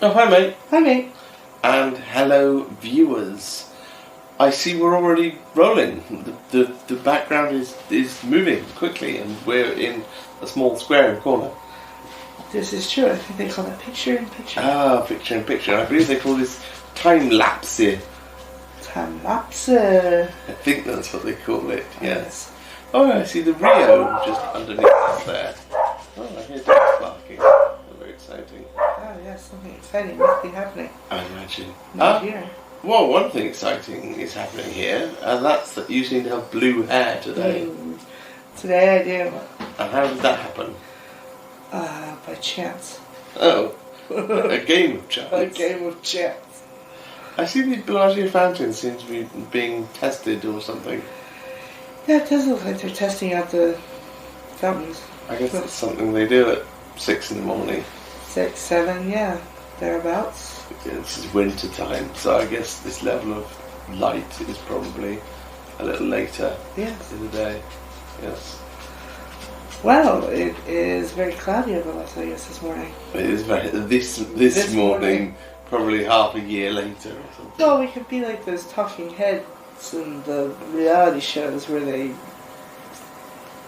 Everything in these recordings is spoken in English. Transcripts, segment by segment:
Oh, hi mate. Hi mate. And hello viewers. I see we're already rolling. The background is moving quickly and we're in a small square in the corner. This is true. I think they call that picture in picture. Ah, picture in picture. I believe they call this time-lapse here. Time-lapse. I think that's what they call it, yes. Oh, I see the Rio just underneath us there. Oh, I hear dogs barking. Very exciting. Oh yes, something exciting must be happening. I imagine. Not here. Well, one thing exciting is happening here, and that's that you seem to have blue hair today. Today I do. And how did that happen? By chance. Oh, a game of chance. A game of chance. I see the Bellagio fountain seems to be being tested or something. Yeah, it does look like they're testing out the fountains. I guess it's something they do at 6 in the morning. 6, 7, yeah, thereabouts. This is winter time, so I guess this level of light is probably a little later in the day. Yes. Well, it is very cloudy over Las Vegas this morning. It is very this morning, probably half a year later or something. Well, we could be like those talking heads in the reality shows where they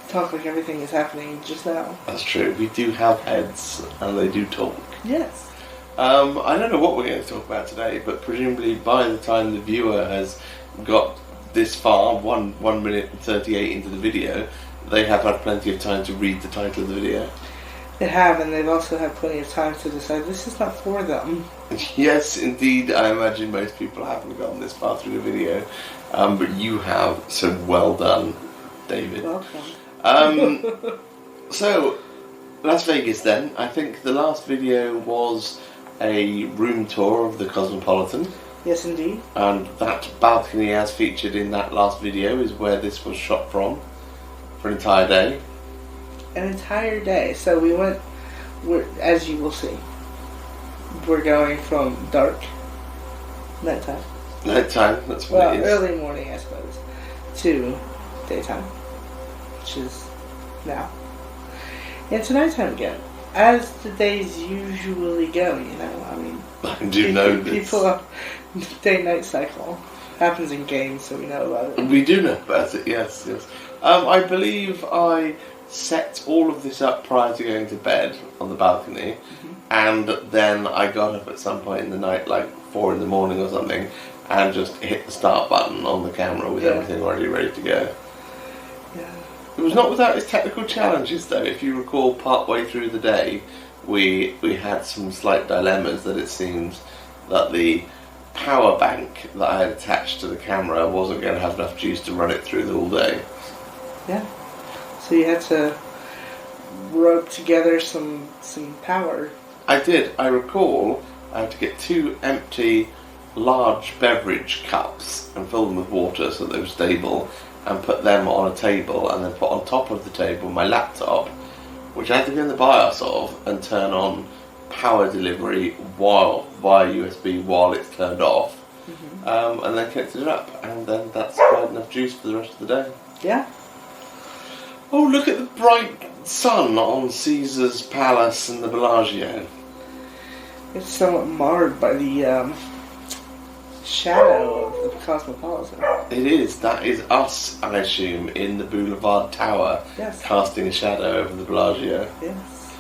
talk like everything is happening just now. That's true. We do have heads, and they do talk. Yes. I don't know what we're going to talk about today, but presumably by the time the viewer has got this far, 1 minute and 38 into the video, they have had plenty of time to read the title of the video. They have, and they've also had plenty of time to decide this is not for them. Yes, indeed. I imagine most people haven't gotten this far through the video, but you have, so well done, David. Welcome. So, Las Vegas then. I think the last video was a room tour of the Cosmopolitan. Yes, indeed. And that balcony as featured in that last video is where this was shot from for an entire day. An entire day. So we're, as you will see, we're going from dark, nighttime. Nighttime, that's what it is. Early morning, I suppose, to daytime, which is now. And to nighttime again, as the days usually go, you know. I mean, I do know this. People, day-night cycle happens in games, so we know about it. We do know about it, yes. I believe I set all of this up prior to going to bed on the balcony, and then I got up at some point in the night, like 4 in the morning or something, and just hit the start button on the camera with everything already ready to go. Yeah. It was not without its technical challenges, though. If you recall, part-way through the day, we had some slight dilemmas. That it seems that the power bank that I had attached to the camera wasn't going to have enough juice to run it through the whole day. Yeah. So you had to rope together some power. I did. I recall I had to get 2 empty, large beverage cups and fill them with water so they were stable, and put them on a table, and then put on top of the table my laptop, which I had to go in the BIOS of and turn on power delivery via USB while it's turned off, and then connected it up, and then that's quite enough juice for the rest of the day. Yeah. Oh, look at the bright sun on Caesar's Palace and the Bellagio. It's somewhat marred by the shadow of the Cosmopolitan. It is. That is us, I assume, in the Boulevard Tower, casting a shadow over the Bellagio. Yes.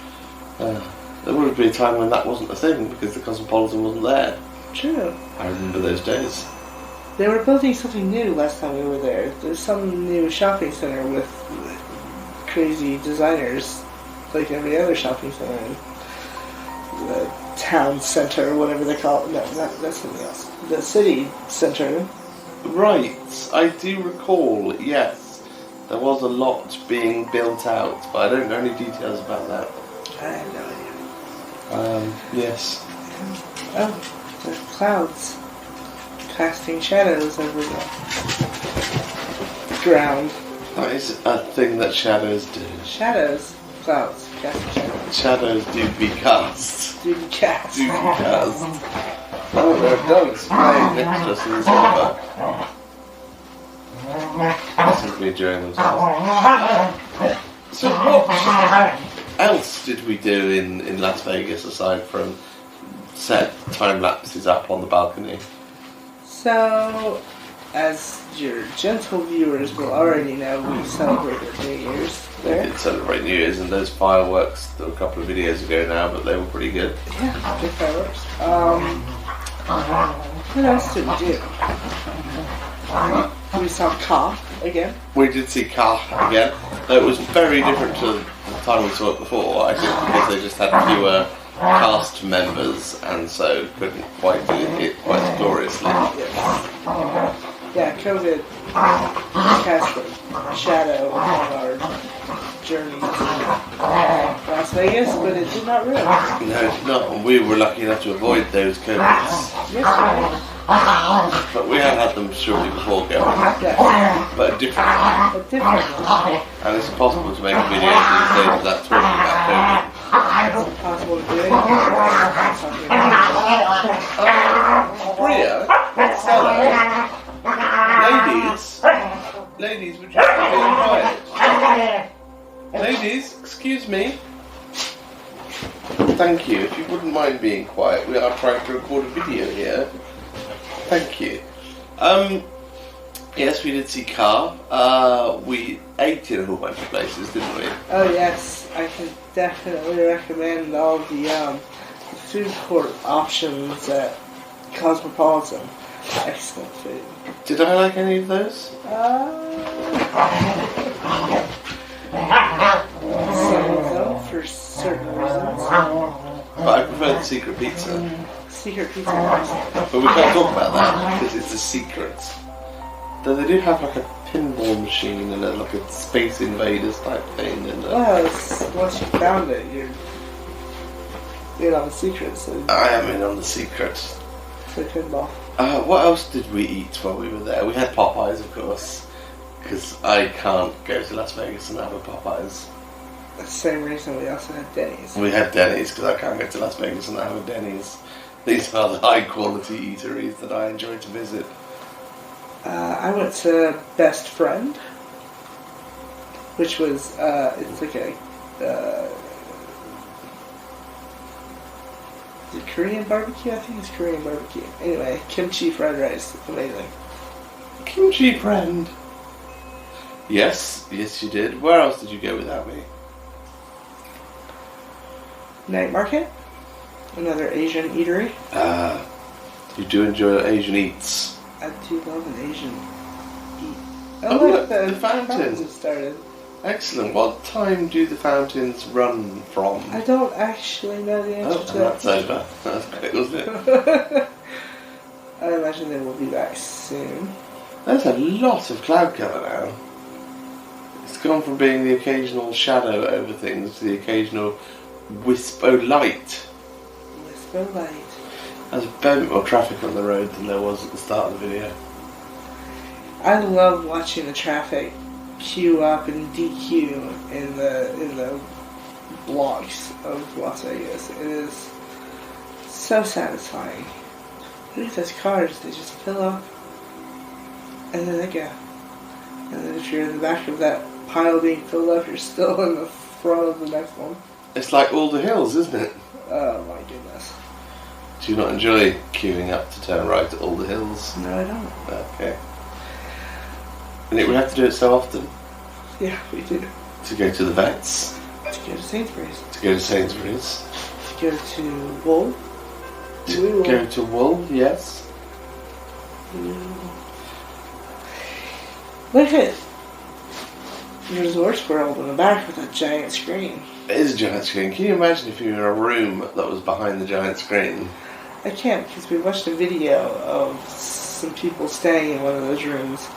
There would have been a time when that wasn't a thing, because the Cosmopolitan wasn't there. True. I remember those days. They were building something new last time we were there. There's some new shopping center with crazy designers, like every other shopping center in the town center, or whatever they call it. No, that's something else. The city center. Right, I do recall, yes. There was a lot being built out, but I don't know any details about that. I have no idea. Yes. Oh, there's clouds casting shadows over the ground. That is a thing that shadows do. Shadows? Clouds. Casting shadows. Shadows do be cast. Do be cast. Do be cast. Oh, there are dogs playing next to us in the sofa. Possibly enjoying themselves. So what else did we do in Las Vegas aside from set time lapses up on the balcony. So, as your gentle viewers will already know, we celebrated New Year's We there. did celebrate New Year's, and those fireworks that were a couple of videos ago now, but they were pretty good. Yeah, good fireworks. What else did we do? We saw Ka again. We did see Car again. Though it was very different to the time we saw it before, I think, because they just had fewer cast members, and so couldn't quite do it quite as gloriously. Yes. Yeah, COVID cast a shadow on our journey to Las Vegas, but it did not ruin. No, it's not. And we were lucky enough to avoid those COVIDs. Yes, But we had them shortly before going. yes. But different. A different one. And it's impossible to make a video these days without talking about COVID. It's impossible to do it. Bria, Stella, ladies, would you be quiet? Ladies, excuse me. Thank you. If you wouldn't mind being quiet, we are trying to record a video here. Thank you. Yes, we did see Car. We ate in a whole bunch of places, didn't we? Oh yes, I can definitely recommend all the food court options at Cosmopolitan. Excellent food. Did I like any of those? Some of them for certain reasons. But I prefer the secret pizza. Secret pizza. Excellent. But we can't talk about that because it's a secret. Though they do have like a pinball machine and like a Space Invaders type thing. And Well, once you found it, you're in on the secret. So I am in on the secret. play pinball. What else did we eat while we were there? We had Popeyes, of course, because I can't go to Las Vegas and have a Popeyes. The same reason we also had Denny's. We had Denny's because I can't go to Las Vegas and have a Denny's. These are the high quality eateries that I enjoy to visit. I went to Best Friend, which was it's like a is it Korean barbecue? I think it's Korean barbecue. Anyway, kimchi fried rice, it's amazing. Kimchi friend. Yes, you did. Where else did you go without me? Night Market, another Asian eatery. You do enjoy Asian eats. I do love an Asian eat. Oh, look, look, the the fountain. fountain started. Excellent. What time do the fountains run from? I don't actually know the answer to that's that. over. That's quick, wasn't it? I imagine they will be back soon. There's a lot of cloud cover now. It's gone from being the occasional shadow over things to the occasional wisp of light. Whisper light. There's a bit more traffic on the road than there was at the start of the video. I love watching the traffic queue up and DQ in the blocks of Las Vegas. It is so satisfying. Look at those cars, they just fill up and then they go. And then if you're in the back of that pile being filled up, you're still in the front of the next one. It's like all the hills, isn't it? Oh my goodness. Do you not enjoy queuing up to turn right at all the hills? No, I don't. Okay. And we have to do it so often. Yeah, we do. To go to the vets, To go to Sainsbury's. to go to Sainsbury's, To go to Wool. to go to Wool, yes. Look at Resorts World in the back with a giant screen. It is a giant screen. Can you imagine if you were in a room that was behind the giant screen? I can't because we watched a video of some people staying in one of those rooms.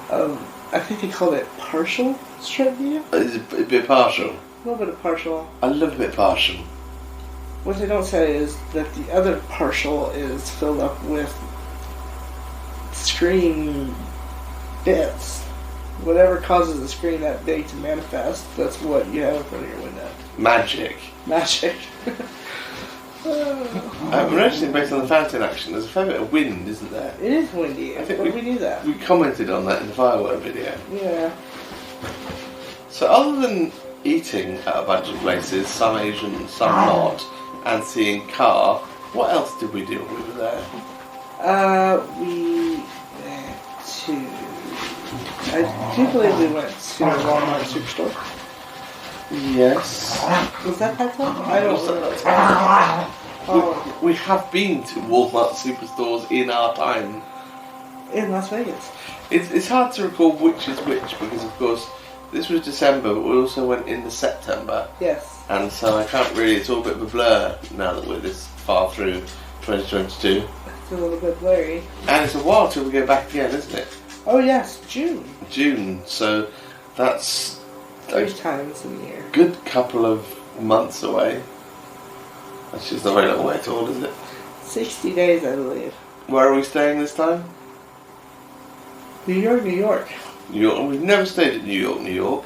I think they called it partial strip view. It'd be a bit partial. A little bit of partial. I love a bit partial. What they don't say is that the other partial is filled up with screen bits. Whatever causes the screen that big to manifest, that's what you have in front of your window. Magic. Magic. We're noticing based on the fountain action, there's a fair bit of wind, isn't there? It is windy. I think we knew that. We commented on that in the firework video. Yeah. So other than eating at a bunch of places, some Asian, some not, and seeing Car, What else did we do when we were there? We went to... I do believe we went to a Walmart Superstore. Yes. Was that time? I don't know. Oh, We have been to Walmart Superstores in our time. in Las Vegas. It's hard to recall which is which because, of course, this was December, but we also went into September. Yes. And so I can't really, it's all a bit of a blur now that we're this far through 2022. It's a little bit blurry. And it's a while till we go back again, isn't it? Oh yes, June. June, so that's 3 times in the year. a good couple of months away. That's just not very long way at all, is it? 60 days, I believe. Where are we staying this time? New York, New York. New York. We've never stayed at New York, New York.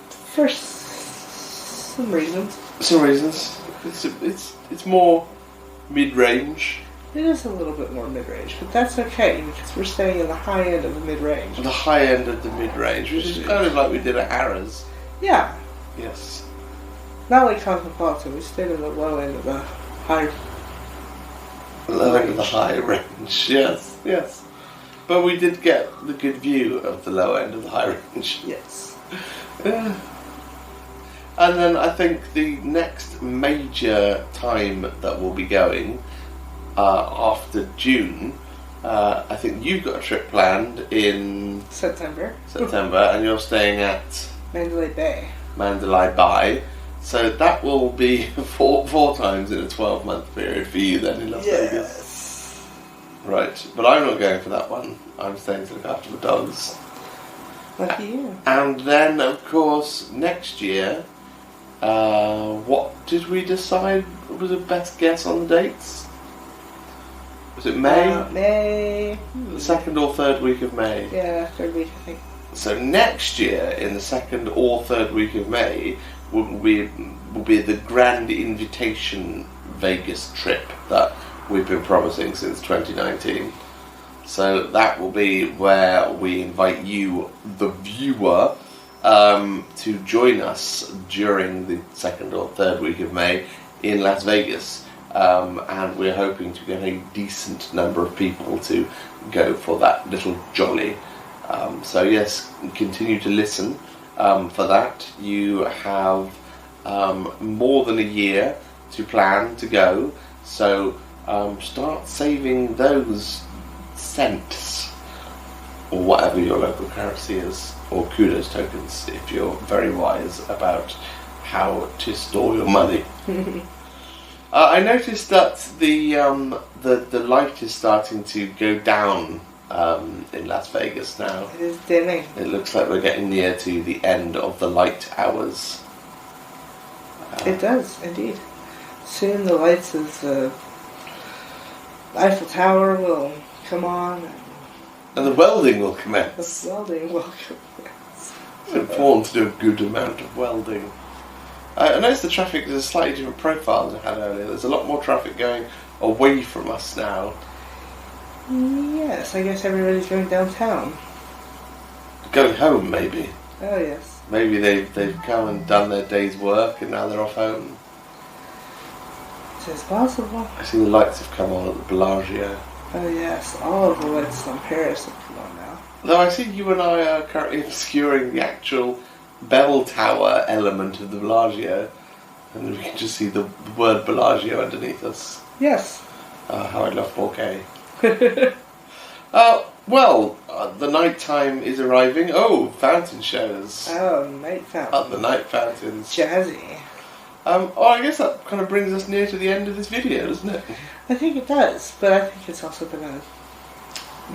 For some reasons. Some reasons. It's more mid-range. It is a little bit more mid-range, but that's okay because we're staying in the high end of the mid-range. The high end of the mid-range, which is kind of like we did at Harrah's. Yeah. Yes. Not like Cosmopolitan, we stayed in the low end of the high Low end of the high range, yes, yes. But we did get the good view of the low end of the high range. Yes. And then I think the next major time that we'll be going after June, I think you've got a trip planned in September, and you're staying at Mandalay Bay. Mandalay Bay. So that will be four times in a 12-month period for you then in Las Vegas. Yes. Right, but I'm not going for that one. I'm staying to look after the dogs. Lucky you. And then, of course, next year, what did we decide was the best guess on the dates? Was it May? May. The second or third week of May. Yeah, third week, I think. So next year, in the second or third week of May, will be the grand invitation Vegas trip that we've been promising since 2019. So that will be where we invite you, the viewer, to join us during the second or third week of May in Las Vegas. And we're hoping to get a decent number of people to go for that little jolly. So yes, continue to listen for that. You have more than a year to plan to go, so start saving those cents, or whatever your local currency is, or kudos tokens if you're very wise about how to store your money. I noticed that the light is starting to go down in Las Vegas now. It is dimming. It looks like we're getting near to the end of the light hours. It does, indeed. Soon the lights of the Eiffel Tower will come on. And the welding will commence. The welding will commence. It's important to do a good amount of welding. I noticed the traffic is a slightly different profile than I had earlier. There's a lot more traffic going away from us now. Yes, I guess everybody's going downtown. Going home, maybe. Oh, yes. Maybe they've come and done their day's work and now they're off home. It's possible. I see the lights have come on at the Bellagio. Oh, yes. All of the lights on Paris have come on now. Though I see you and I are currently obscuring the actual bell tower element of the Bellagio. And we can just see the word Bellagio underneath us. Yes. How I love 4K. The night time is arriving. Oh, fountain shows. Oh, night fountain. The night fountains. Jazzy. I guess that kind of brings us near to the end of this video, doesn't it? I think it does, but I think it's also been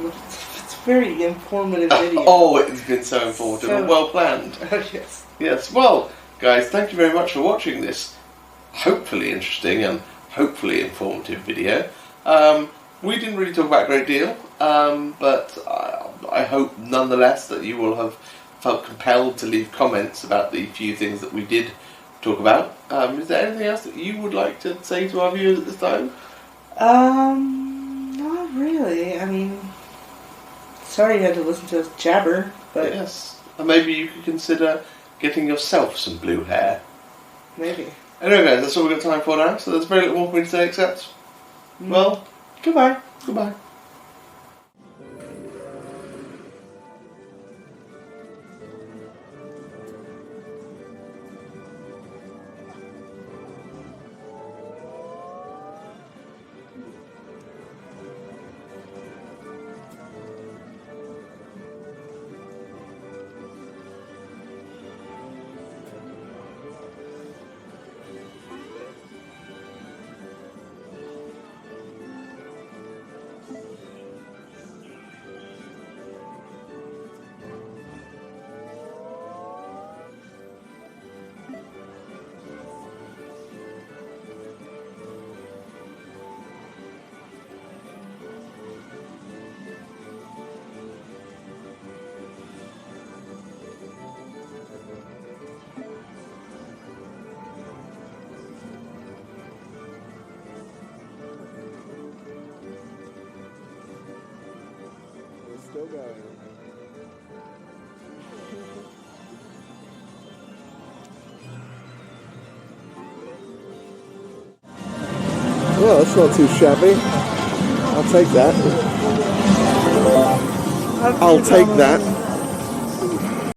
it's a very informative video. It's been so informative and well planned. Oh, yes. Yes, well, guys, thank you very much for watching this hopefully interesting and hopefully informative video. We didn't really talk about a great deal, but I hope nonetheless that you will have felt compelled to leave comments about the few things that we did talk about. Is there anything else that you would like to say to our viewers at this time? Not really. I mean, sorry you had to listen to us jabber, but... Yes, and maybe you could consider getting yourself some blue hair. Maybe. Anyway guys, that's all we've got time for now, so there's very little more for me to say except... Well, goodbye. Goodbye. Still going. Well, that's not too shabby. I'll take that. I'll take that.